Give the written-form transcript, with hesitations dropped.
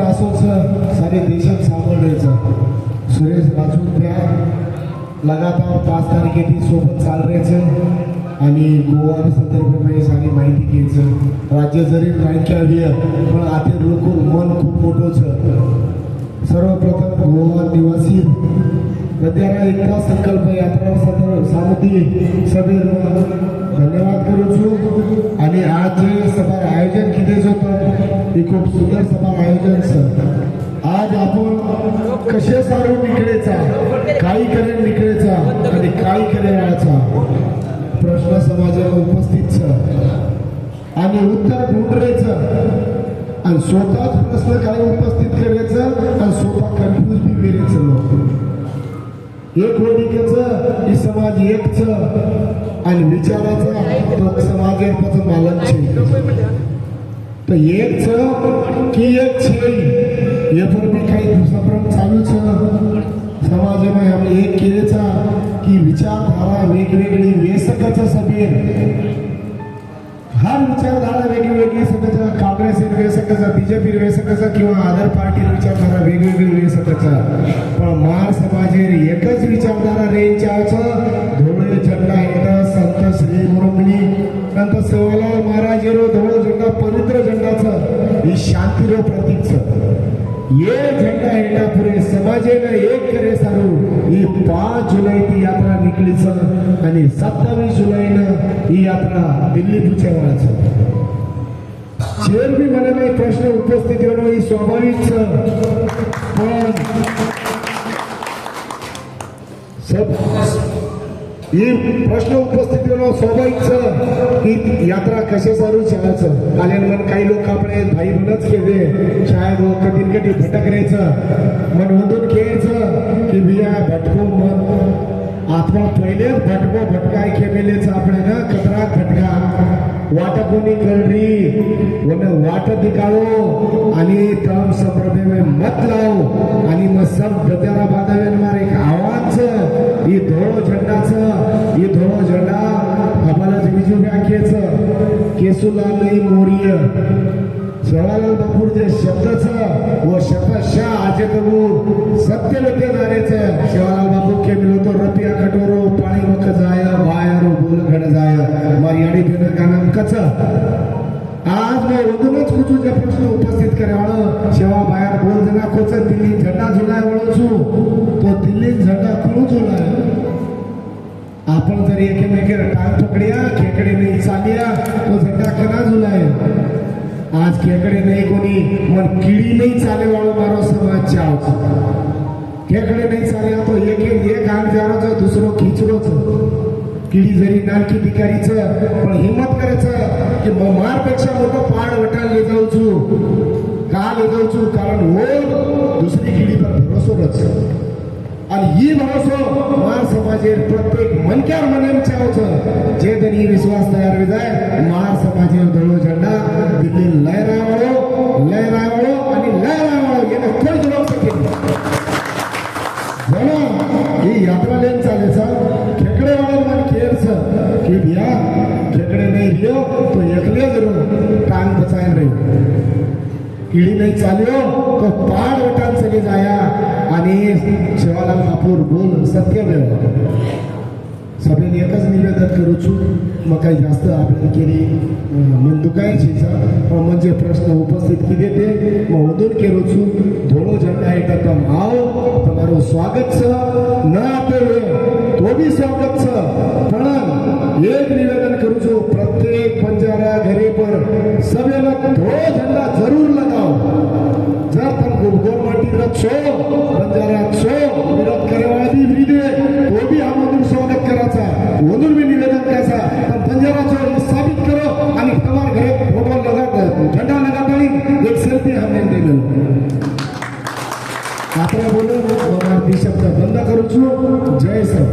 असोच सारे देशात सामोरायचं सुरेश राजपूत लगातार 5 तारखेची सोबत चालवायचं आणि गोवा संदर्भामध्ये सारी माहिती घ्यायचं. राज्य जरी रांक्या पण आते लोक मन खूप मोठंच. सर्वप्रथम गोवा निवासी विद्यारा एकता संकल्प यात्रा सदर सामुदी सभेर धन्यवाद करू छू. आणि आज जे सभा आयोजन केले होतं ते खूप सुंदर सभा आयोजन. आज आपण कसे सारू निकळेचा काही करेन निकळेचा आणि काही करेचा प्रश्न समाजाला उपस्थित आणि उत्तर ढूंढायचं आणि स्वतःच प्रश्न काय उपस्थित करायचं आणि स्वतः कन्फ्यूज बी करायचं. एक होडिकेचं ही समाज एकच आणि विचाराचा तो समाजाचं मालक छे. तर एकच की एक छे हे पण मी काही दिवसापर्यंत चालूच समाजामध्ये आम्ही एक केलेचा की विचारधारा वेगवेगळी वेसकाच्या सभेत हर विचारधारा वेगवेगळी सगळ्याचा काँग्रेस वेसकाचा बीजेपी वेसकाचा किंवा अदर पार्टी विचारधारा वेगवेगळी वेसकाचा पण महार समाजेर एकच विचारधारा रेंचाचं धोळे झेंडा एकदा संत श्री मुरंगणी संत सेवालाल महाराज धोळ झेंडा पवित्र झेंडाचं ही शांतीरो प्रतीकचं. ये झेंडा हेडा पुरे समाजेला एक करे सारू ही 5 जुलै ती यात्रा निकळीच आणि 27 जुलैनं ही यात्रा दिल्ली पुचेवाळाचं. शेर बी मला नाही प्रश्न उपस्थित होणं ही स्वाभाविक पण ही प्रश्न उपस्थित होणं स्वाभाविक की यात्रा कसे सारू शाळाचं आल्यान मन काही लोक आपले भाई म्हणच केले शाळेत कधी कधी भटक राहायचं मन म्हणून खेळायचं की बिया भटको मन आपण पहिलेच भटको भटकाय खेळलेच आपल्या ना कचरा भटका वाट कोणी कररी वाट दिखाओ आणि तम संप्रभे में मत लाओ आणि मग सब गद्याला बांधावे मारे एक आवाज ही धोळ झेंडाचं ही धोळ झेंडा आम्हाला बिजू व्याख्येचं केसूलाल नाही मोरिय सेवालाल बापूर जे शब्दचं व शब्दशः आजे कबू सत्य लोके जाण्याचं सेवालाल बापू के मिलो तो रतिया कटोरो पाणी मक जाय बाहेर बोल घड जाय मर्यादी बिन गाणं कच. आज मैं वधूनच कुठूचे प्रश्न उपस्थित करावं सेवा बाहेर बोल जना खोच दिल्ली झेंडा झुलाय वळूचू तो दिल्ली झेंडा कुणू झुलाय. आपण जर एकेमेकेर टांग पकड्या खेकडे नाही चालिया तो झेंडा कना झुलाय. आज खेकडे नाही कोणी मन किडी नाही चाले वाळू मारो समाज चाव खेकडे नाही चाले तो एक आग जाराचं दुसरं खिचडोच किडी जरी नानकी भिकारीचं पण हिम्मत करायचं की मारपेक्षा मोठं पाड वटाल ले जाऊचू का ले जाऊचू कारण वो दुसरी किडी पर भरोसोच आणि ही भरोसो मार समाजेर प्रत्येक मनक्यार मनेम चावचं जे दनी विश्वास तयार हो जाय मार समाजेर धोळो झेंडा दिल्ली लहरावळो आणि लहरावळो याने थोडी लोक सकेल ही यात्रा लेन चालेचा खेकडे वाला मन केरचं की बिया खेकडे नाही लियो तो एकले जरूर टांग बचायला रही किडी नाही चालियो तो पाड वटान चले जाया आणि सेवालाल बापूर बोल सत्य वेळ सभेने एकच निवेदन करू छू मग काही जास्त आपल्याला केली मन दुखायचीचा म्हणजे प्रश्न उपस्थित केले ते मग वधून केलो छू धोळो झेंडा एक आओ તમારું સ્વાગત છે ન આપે તો બી સ્વાગત છે પણ એક નિવેદન કરું છું પ્રત્યેક બંજારા ઘરે પર સભેનો ધોળો ઝંડા જરૂર લગાવો. जर तुम गवर्नमेंट रक्षो बंजारा छो विरोध करवादी विदे तो भी हम उधर स्वागत कराचा उधर भी निवेदन कराचा पण बंजारा छो साबित करो आणि तुम्हारे घरे फोटो लगा झंडा लगातानी एक सेल्फी हमने ले लो. आपण बोलो मराठी शब्द बंद करू छु. जय सर.